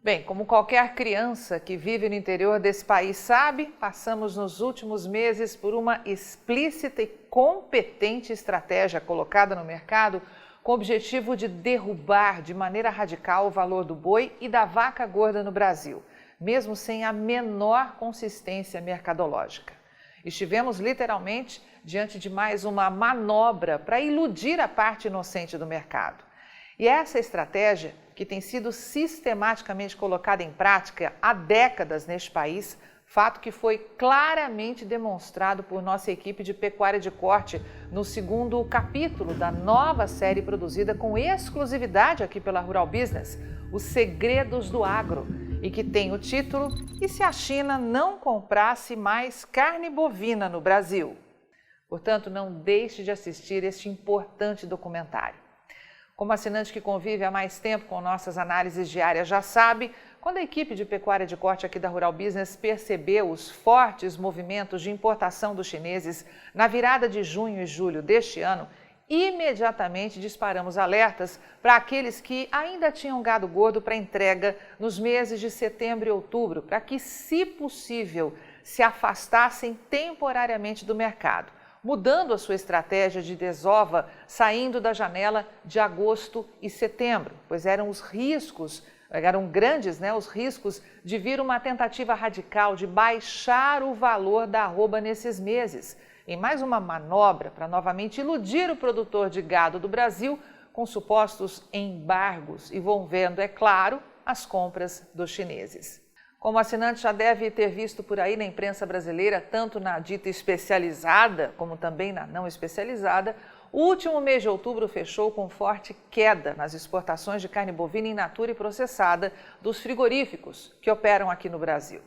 Bem, como qualquer criança que vive no interior desse país sabe, passamos nos últimos meses por uma explícita e competente estratégia colocada no mercado com o objetivo de derrubar de maneira radical o valor do boi e da vaca gorda no Brasil, mesmo sem a menor consistência mercadológica. Estivemos literalmente diante de mais uma manobra para iludir a parte inocente do mercado. E essa estratégia, que tem sido sistematicamente colocada em prática há décadas neste país, fato que foi claramente demonstrado por nossa equipe de pecuária de corte no segundo capítulo da nova série produzida com exclusividade aqui pela Rural Business, Os Segredos do Agro, e que tem o título E se a China não comprasse mais carne bovina no Brasil? Portanto, não deixe de assistir este importante documentário. Como assinante que convive há mais tempo com nossas análises diárias já sabe, quando a equipe de pecuária de corte aqui da Rural Business percebeu os fortes movimentos de importação dos chineses na virada de junho e julho deste ano, imediatamente disparamos alertas para aqueles que ainda tinham gado gordo para entrega nos meses de setembro e outubro, para que, se possível, se afastassem temporariamente do mercado, mudando a sua estratégia de desova, saindo da janela de agosto e setembro, pois eram grandes, os riscos de vir uma tentativa radical de baixar o valor da arroba nesses meses, em mais uma manobra para novamente iludir o produtor de gado do Brasil com supostos embargos, envolvendo, é claro, as compras dos chineses. Como assinante já deve ter visto por aí na imprensa brasileira, tanto na dita especializada como também na não especializada, o último mês de outubro fechou com forte queda nas exportações de carne bovina in natura e processada dos frigoríficos que operam aqui no Brasil.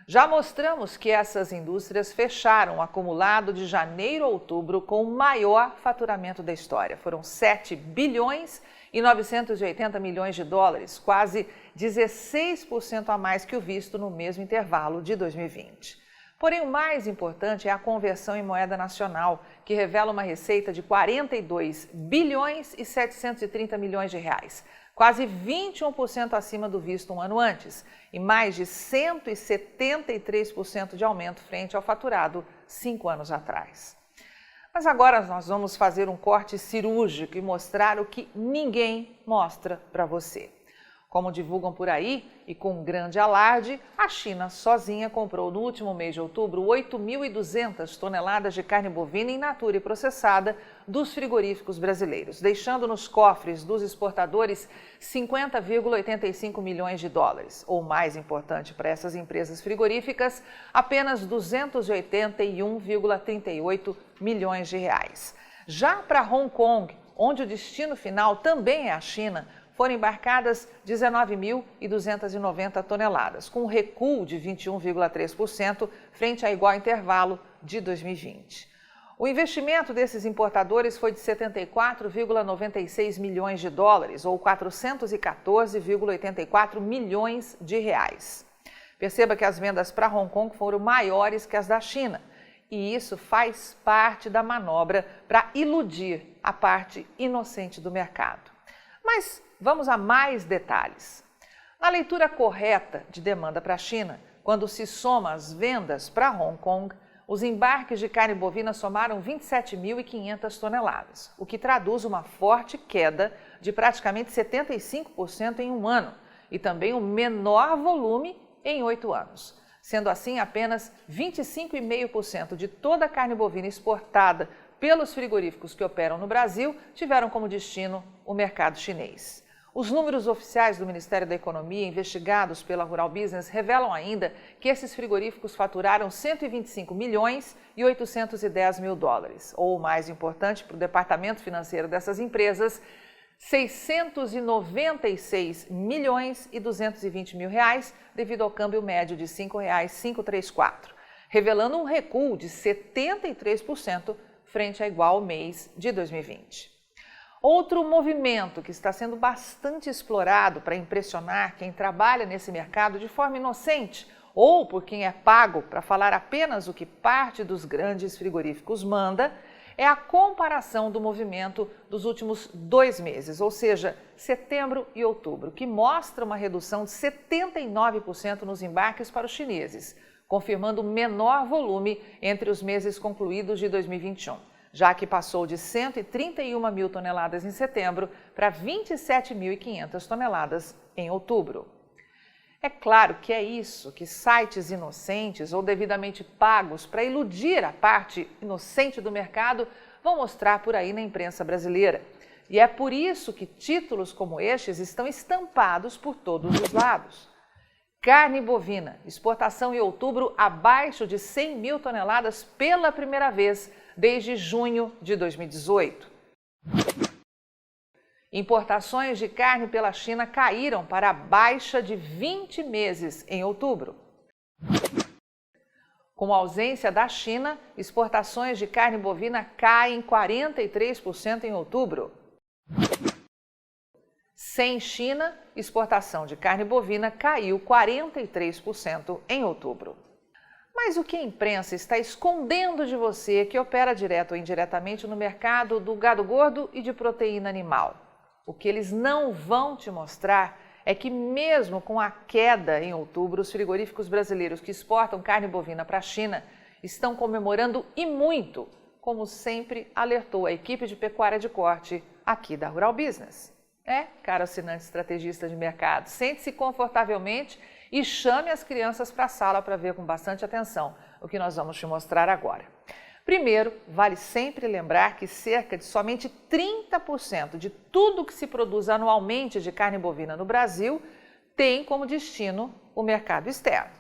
Já mostramos que essas indústrias fecharam o acumulado de janeiro a outubro com o maior faturamento da história. Foram 7 bilhões e 980 milhões de dólares, quase 16% a mais que o visto no mesmo intervalo de 2020. Porém, o mais importante é a conversão em moeda nacional, que revela uma receita de 42 bilhões e 730 milhões de reais, quase 21% acima do visto um ano antes e mais de 173% de aumento frente ao faturado 5 anos atrás. Mas agora nós vamos fazer um corte cirúrgico e mostrar o que ninguém mostra para você. Como divulgam por aí, e com grande alarde, a China sozinha comprou no último mês de outubro 8.200 toneladas de carne bovina in natura e processada dos frigoríficos brasileiros, deixando nos cofres dos exportadores 50,85 milhões de dólares, ou mais importante para essas empresas frigoríficas, apenas 281,38 milhões de reais. Já para Hong Kong, onde o destino final também é a China, foram embarcadas 19.290 toneladas, com um recuo de 21,3% frente a igual intervalo de 2020. O investimento desses importadores foi de 74,96 milhões de dólares, ou 414,84 milhões de reais. Perceba que as vendas para Hong Kong foram maiores que as da China, e isso faz parte da manobra para iludir a parte inocente do mercado. Mas vamos a mais detalhes. Na leitura correta de demanda para a China, quando se soma as vendas para Hong Kong, os embarques de carne bovina somaram 27.500 toneladas, o que traduz uma forte queda de praticamente 75% em um ano e também o menor volume em 8 anos. Sendo assim, apenas 25,5% de toda a carne bovina exportada pelos frigoríficos que operam no Brasil tiveram como destino o mercado chinês. Os números oficiais do Ministério da Economia, investigados pela Rural Business, revelam ainda que esses frigoríficos faturaram 125 milhões e 810 mil dólares, ou, mais importante para o departamento financeiro dessas empresas, 696 milhões e 220 mil reais, devido ao câmbio médio de R$ 5,534, revelando um recuo de 73% frente a igual mês de 2020. Outro movimento que está sendo bastante explorado para impressionar quem trabalha nesse mercado de forma inocente ou por quem é pago para falar apenas o que parte dos grandes frigoríficos manda é a comparação do movimento dos últimos 2 meses, ou seja, setembro e outubro, que mostra uma redução de 79% nos embarques para os chineses, confirmando o menor volume entre os meses concluídos de 2021, já que passou de 131 mil toneladas em setembro para 27.500 toneladas em outubro. É claro que é isso que sites inocentes ou devidamente pagos para iludir a parte inocente do mercado vão mostrar por aí na imprensa brasileira. E é por isso que títulos como estes estão estampados por todos os lados. Carne bovina, exportação em outubro abaixo de 100 mil toneladas pela primeira vez desde junho de 2018. Importações de carne pela China caíram para a baixa de 20 meses em outubro. Com a ausência da China, exportações de carne bovina caem 43% em outubro. Sem China, exportação de carne bovina caiu 43% em outubro. Mas o que a imprensa está escondendo de você que opera direto ou indiretamente no mercado do gado gordo e de proteína animal? O que eles não vão te mostrar é que mesmo com a queda em outubro, os frigoríficos brasileiros que exportam carne bovina para a China estão comemorando e muito, como sempre alertou a equipe de pecuária de corte aqui da Rural Business. Caro assinante estrategista de mercado, sente-se confortavelmente e chame as crianças para a sala para ver com bastante atenção o que nós vamos te mostrar agora. Primeiro, vale sempre lembrar que cerca de somente 30% de tudo que se produz anualmente de carne bovina no Brasil tem como destino o mercado externo.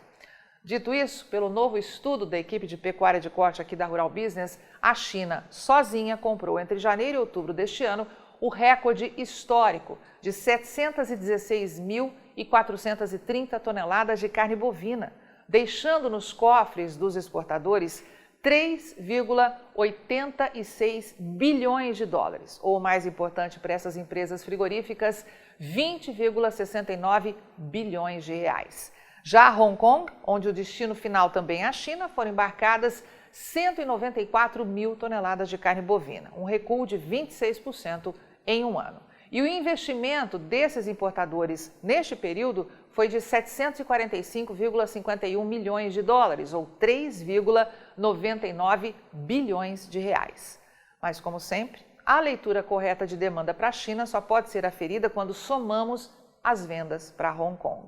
Dito isso, pelo novo estudo da equipe de pecuária de corte aqui da Rural Business, a China sozinha comprou entre janeiro e outubro deste ano o recorde histórico de 716.430 toneladas de carne bovina, deixando nos cofres dos exportadores 3,86 bilhões de dólares, ou mais importante para essas empresas frigoríficas, 20,69 bilhões de reais. Já a Hong Kong, onde o destino final também é a China, foram embarcadas 194 mil toneladas de carne bovina, um recuo de 26% em um ano. E o investimento desses importadores neste período foi de 745,51 milhões de dólares, ou 3,99 bilhões de reais. Mas, como sempre, a leitura correta de demanda para a China só pode ser aferida quando somamos as vendas para Hong Kong.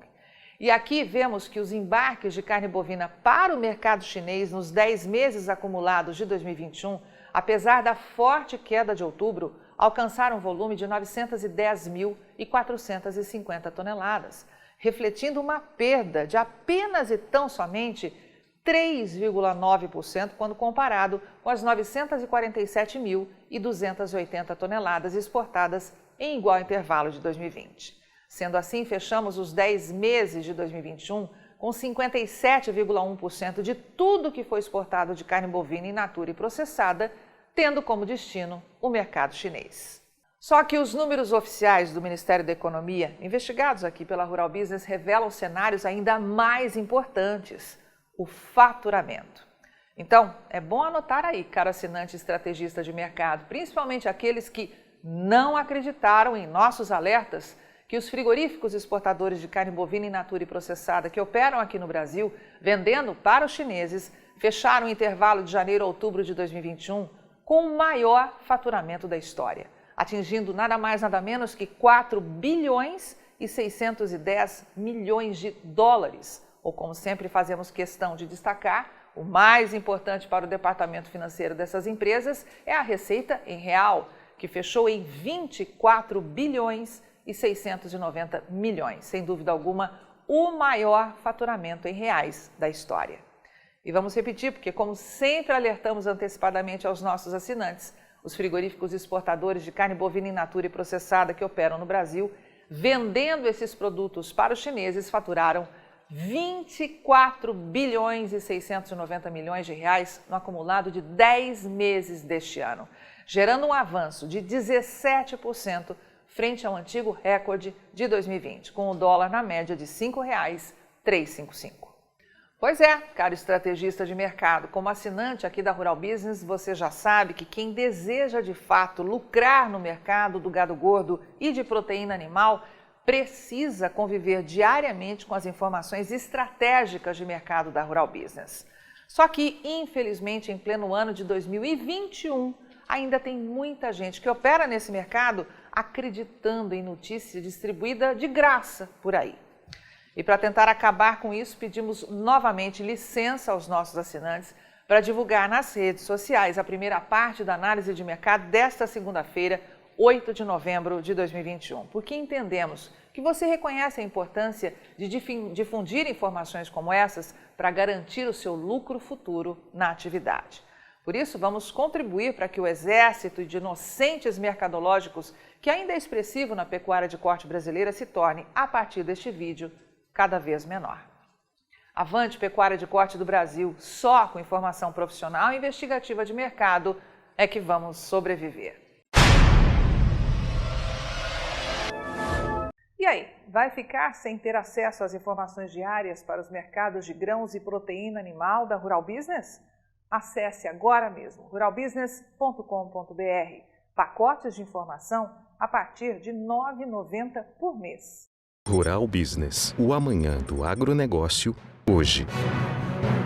E aqui vemos que os embarques de carne bovina para o mercado chinês nos 10 meses acumulados de 2021, apesar da forte queda de outubro, alcançaram um volume de 910.450 toneladas, refletindo uma perda de apenas e tão somente 3,9% quando comparado com as 947.280 toneladas exportadas em igual intervalo de 2020. Sendo assim, fechamos os 10 meses de 2021 com 57,1% de tudo que foi exportado de carne bovina in natura e processada, tendo como destino o mercado chinês. Só que os números oficiais do Ministério da Economia, investigados aqui pela Rural Business, revelam cenários ainda mais importantes: o faturamento. Então, é bom anotar aí, caro assinante estrategista de mercado, principalmente aqueles que não acreditaram em nossos alertas, que os frigoríficos exportadores de carne bovina in natura e processada que operam aqui no Brasil, vendendo para os chineses, fecharam o intervalo de janeiro a outubro de 2021 com o maior faturamento da história, atingindo nada mais nada menos que 4 bilhões e 610 milhões de dólares, ou como sempre fazemos questão de destacar, o mais importante para o departamento financeiro dessas empresas é a receita em real, que fechou em 24 bilhões e 690 milhões, sem dúvida alguma, o maior faturamento em reais da história. E vamos repetir, porque como sempre alertamos antecipadamente aos nossos assinantes, os frigoríficos exportadores de carne bovina in natura e processada que operam no Brasil, vendendo esses produtos para os chineses, faturaram 24 bilhões e 690 milhões de reais no acumulado de 10 meses deste ano, gerando um avanço de 17% frente ao antigo recorde de 2020, com o dólar na média de R$ 5,355. Pois é, caro estrategista de mercado, como assinante aqui da Rural Business, você já sabe que quem deseja de fato lucrar no mercado do gado gordo e de proteína animal precisa conviver diariamente com as informações estratégicas de mercado da Rural Business. Só que, infelizmente, em pleno ano de 2021, ainda tem muita gente que opera nesse mercado acreditando em notícia distribuída de graça por aí. E para tentar acabar com isso, pedimos novamente licença aos nossos assinantes para divulgar nas redes sociais a primeira parte da análise de mercado desta segunda-feira, 8 de novembro de 2021, porque entendemos que você reconhece a importância de difundir informações como essas para garantir o seu lucro futuro na atividade. Por isso, vamos contribuir para que o exército de inocentes mercadológicos, que ainda é expressivo na pecuária de corte brasileira, se torne, a partir deste vídeo, cada vez menor. Avante Pecuária de Corte do Brasil, só com informação profissional e investigativa de mercado é que vamos sobreviver. E aí, vai ficar sem ter acesso às informações diárias para os mercados de grãos e proteína animal da Rural Business? Acesse agora mesmo ruralbusiness.com.br. Pacotes de informação a partir de R$ 9,90 por mês. Rural Business, o amanhã do agronegócio, hoje.